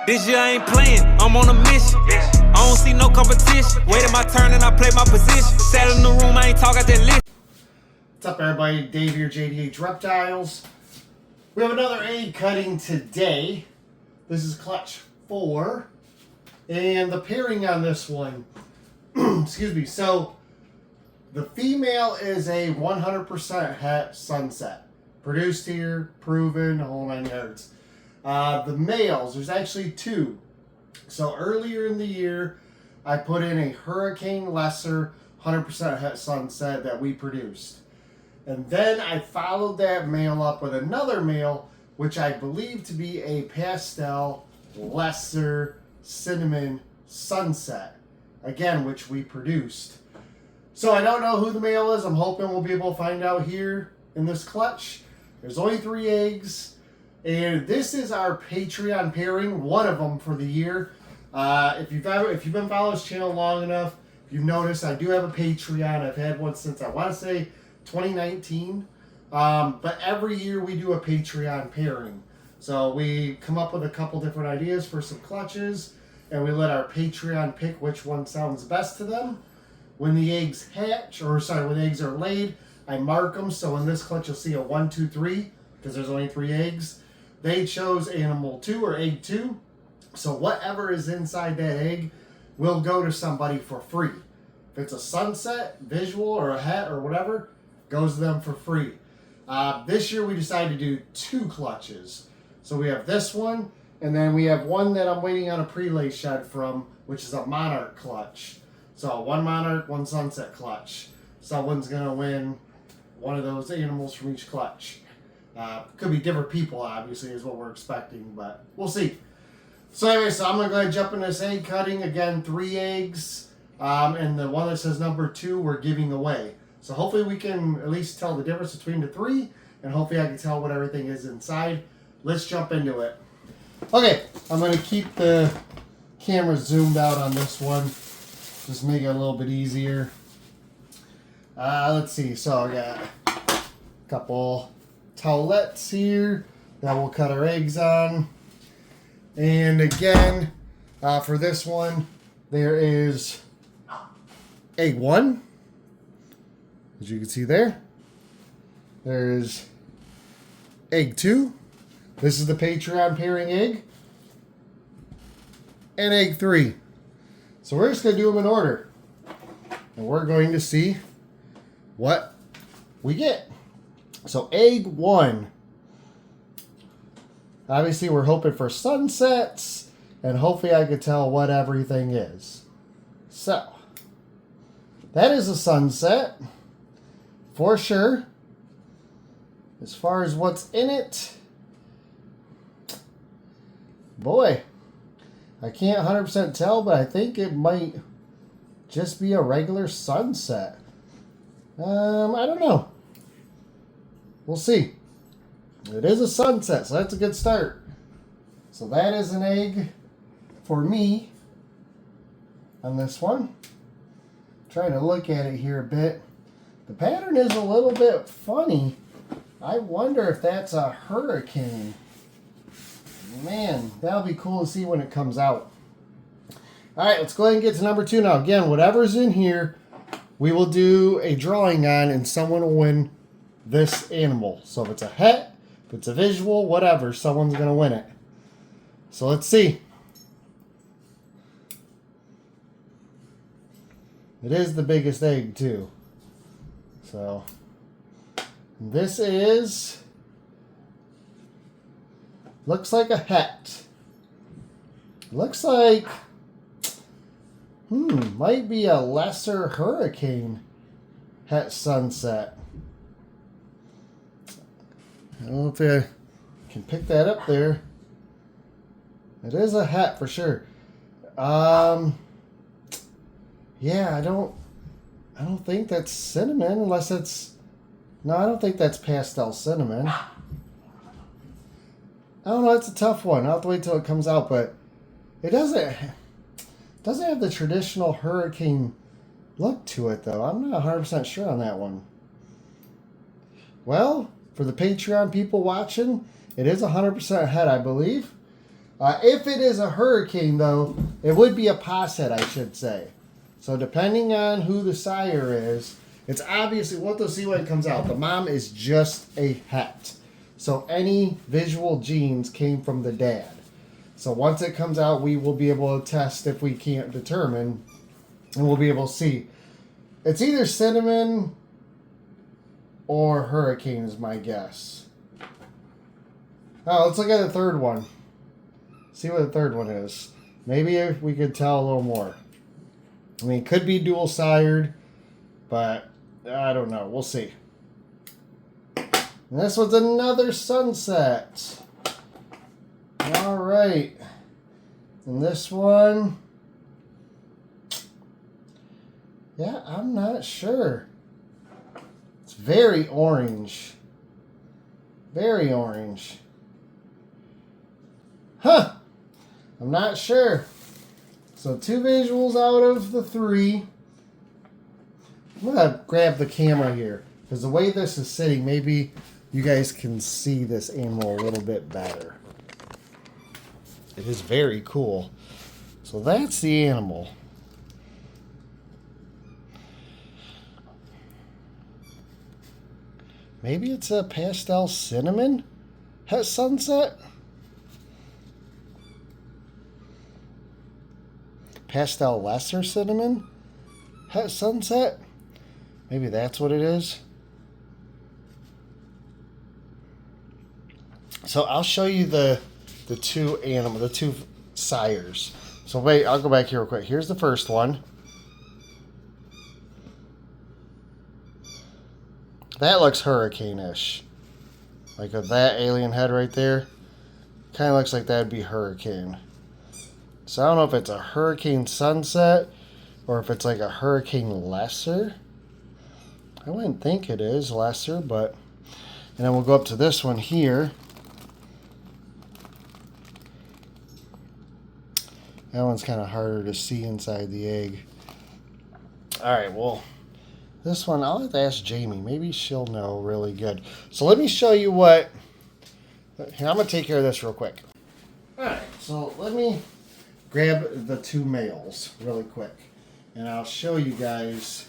This year I ain't playing, I'm on a mission. I don't see no competition. Waited my turn and I play my position. Sat in the room, I ain't talk, I just listen. What's up, everybody? Dave here, JDH Reptiles. We have another egg cutting today. This is clutch 4. And the pairing on this one, excuse me, so the female is a 100% het sunset. Produced here, proven, the whole 9 yards. The males, there's actually 2. So earlier in the year, I put in a hurricane lesser 100% het sunset that we produced. And then I followed that male up with another male, which I believe to be a pastel lesser cinnamon sunset. Again, which we produced. So I don't know who the male is. I'm hoping we'll be able to find out here in this clutch. There's only 3 eggs. And this is our Patreon pairing, one of them for the year. If you've been following this channel long enough, you've noticed I do have a Patreon. I've had one since I want to say 2019. But every year we do a Patreon pairing. So we come up with a couple different ideas for some clutches, and we let our Patreon pick which one sounds best to them. When the eggs hatch, when the eggs are laid, I mark them. So in this clutch you'll see a 1, 2, 3, because there's only 3 eggs. They chose animal 2 or egg 2. So whatever is inside that egg will go to somebody for free. If it's a sunset, visual, or a hat or whatever, goes to them for free. This year we decided to do 2 clutches. So we have this one, and then we have one that I'm waiting on a prelay shed from, which is a monarch clutch. So 1 monarch, 1 sunset clutch. Someone's going to win one of those animals from each clutch. Could be different people, obviously, is what we're expecting, but we'll see. So anyway, so I'm going to go ahead and jump into this egg cutting. Again, 3 eggs, and the one that says number 2 we're giving away. So hopefully we can at least tell the difference between the 3, and hopefully I can tell what everything is inside. Let's jump into it. Okay, I'm going to keep the camera zoomed out on this one. Just make it a little bit easier. Let's see. So I got a couple towelettes here that we'll cut our eggs on. And again, for this one, there is egg 1. As you can see there. There is egg 2. This is the Patreon pairing egg. And egg 3. So we're just going to do them in order. And we're going to see what we get. So egg 1. Obviously we're hoping for sunsets. And hopefully I can tell what everything is. So. That is a sunset. For sure. As far as what's in it. Boy. I can't 100% tell, but I think it might just be a regular sunset. I don't know. We'll see. It is a sunset, so that's a good start. So that is an egg for me on this one. Trying to look at it here a bit. The pattern is a little bit funny. I wonder if that's a hurricane. Man, that'll be cool to see when it comes out. Alright, let's go ahead and get to number 2 now. Again, whatever's in here, we will do a drawing on, and someone will win this animal. So if it's a het, if it's a visual, whatever, someone's going to win it. So let's see. It is the biggest egg, too. So, this is... looks like a het. Looks like... might be a lesser hurricane het sunset. I don't know if I can pick that up there. It is a het for sure. Yeah, I don't think that's cinnamon unless it's... No, I don't think that's pastel cinnamon. I don't know, it's a tough one. I'll have to wait till it comes out, but it doesn't have the traditional hurricane look to it, though. I'm not 100% sure on that one. Well, for the Patreon people watching, it is 100% het, I believe. If it is a hurricane, though, it would be a posset, I should say. So depending on who the sire is, it's obviously, what they'll see when it comes out. The mom is just a het. So any visual genes came from the dad. So once it comes out, we will be able to test if we can't determine, and we'll be able to see. It's either cinnamon or hurricane is my guess. Oh, let's look at the third one. See what the third one is. Maybe if we could tell a little more. I mean, it could be dual sired, but I don't know. We'll see. And this one's another sunset. All right. And this one, yeah, I'm not sure. It's very orange. Very orange. Huh. I'm not sure. So 2 visuals out of the 3. I'm going to grab the camera here, because the way this is sitting, maybe you guys can see this animal a little bit better. It is very cool. So that's the animal. Maybe it's a pastel cinnamon at sunset? Pastel lesser cinnamon at sunset? Maybe that's what it is. So I'll show you the two sires. So wait, I'll go back here real quick. Here's the first one. That looks hurricane-ish. Like with that alien head right there. Kind of looks like that'd be hurricane. So I don't know if it's a hurricane sunset or if it's like a hurricane lesser. I wouldn't think it is lesser, but... And then we'll go up to this one here. That one's kind of harder to see inside the egg. Alright, well, this one, I'll have to ask Jamie. Maybe she'll know really good. So let me show you what... Here, I'm going to take care of this real quick. Alright, so let me grab the 2 males really quick. And I'll show you guys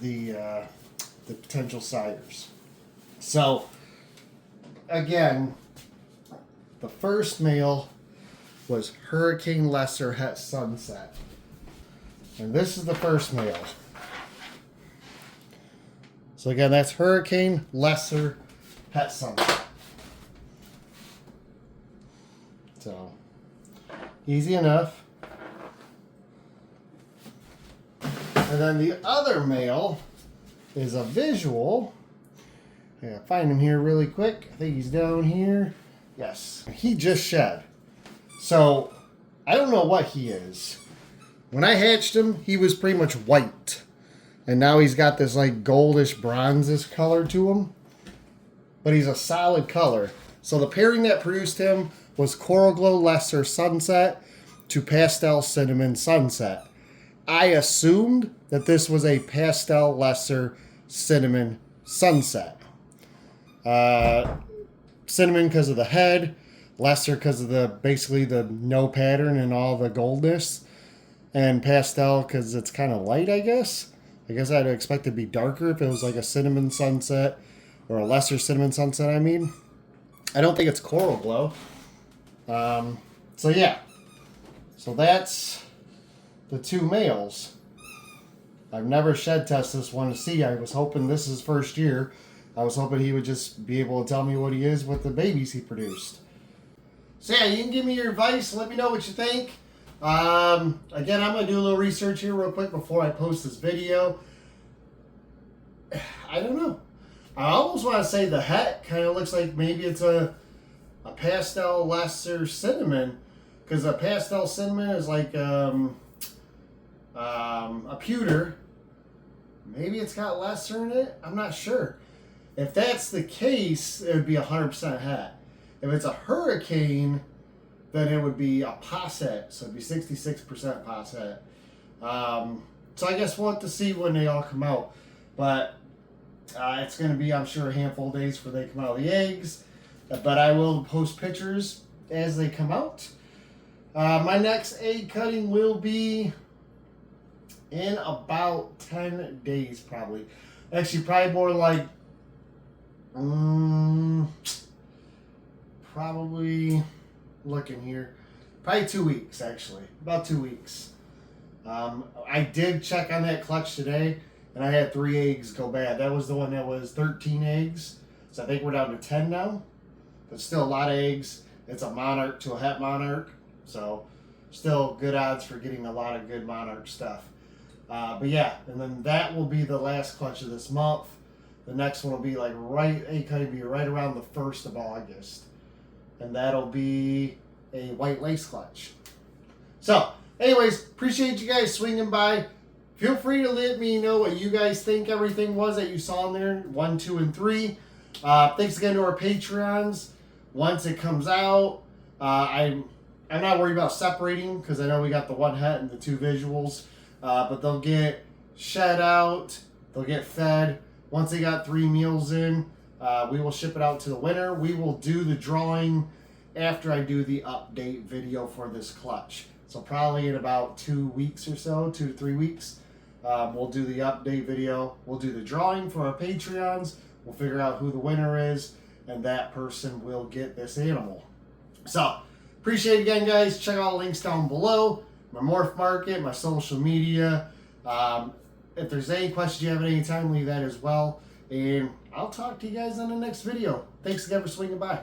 the potential sires. So, again, the first male was Hurricane Lesser Het Sunset. And this is the first male. So again, that's Hurricane Lesser Het Sunset. So, easy enough. And then the other male is a visual. I gotta find him here really quick. I think he's down here. Yes. He just shed. So, I don't know what he is. When I hatched him, he was pretty much white. And now he's got this like goldish bronzish color to him. But he's a solid color. So the pairing that produced him was Coral Glow Lesser Sunset to Pastel Cinnamon Sunset. I assumed that this was a Pastel Lesser Cinnamon Sunset. Cinnamon because of the head. Lesser because of the basically the no pattern and all the goldness. And pastel because it's kind of light, I guess. I guess I'd expect it to be darker if it was like a cinnamon sunset. Or a lesser cinnamon sunset, I mean. I don't think it's Coral Glow. So yeah. So that's the 2 males. I've never shed tested this one to see. I was hoping this is first year. I was hoping he would just be able to tell me what he is with the babies he produced. So yeah, you can give me your advice. Let me know what you think. Again, I'm going to do a little research here real quick before I post this video. I don't know. I almost want to say the het kind of looks like maybe it's a pastel lesser cinnamon. Because a pastel cinnamon is like a pewter. Maybe it's got lesser in it. I'm not sure. If that's the case, it would be 100% het. If it's a hurricane, then it would be a posset. So it'd be 66% posset. So I guess we'll have to see when they all come out. But it's going to be, I'm sure, a handful of days before they come out of the eggs. But I will post pictures as they come out. My next egg cutting will be in about 10 days, probably. Actually, probably more like, probably, looking here, probably 2 weeks, actually. About 2 weeks. I did check on that clutch today, and I had 3 eggs go bad. That was the one that was 13 eggs. So I think we're down to 10 now. But still a lot of eggs. It's a monarch to a het monarch. So still good odds for getting a lot of good monarch stuff. But yeah, and then that will be the last clutch of this month. The next one will be like egg cutting will be right around the 1st of August. And that'll be a white lace clutch. So, anyways, appreciate you guys swinging by. Feel free to let me know what you guys think everything was that you saw in there, 1, 2, and 3. Thanks again to our Patreons. Once it comes out, I'm not worried about separating because I know we got the 1 het and the 2 visuals. But they'll get shed out, they'll get fed. Once they got 3 meals in, we will ship it out to the winner. We will do the drawing after I do the update video for this clutch. So probably in about 2 weeks or so, 2 to 3 weeks, we'll do the update video. We'll do the drawing for our Patreons. We'll figure out who the winner is, and that person will get this animal. So, appreciate it again, guys. Check out the links down below. My morph market, my social media. If there's any questions you have at any time, leave that as well. And I'll talk to you guys on the next video. Thanks again for swinging by.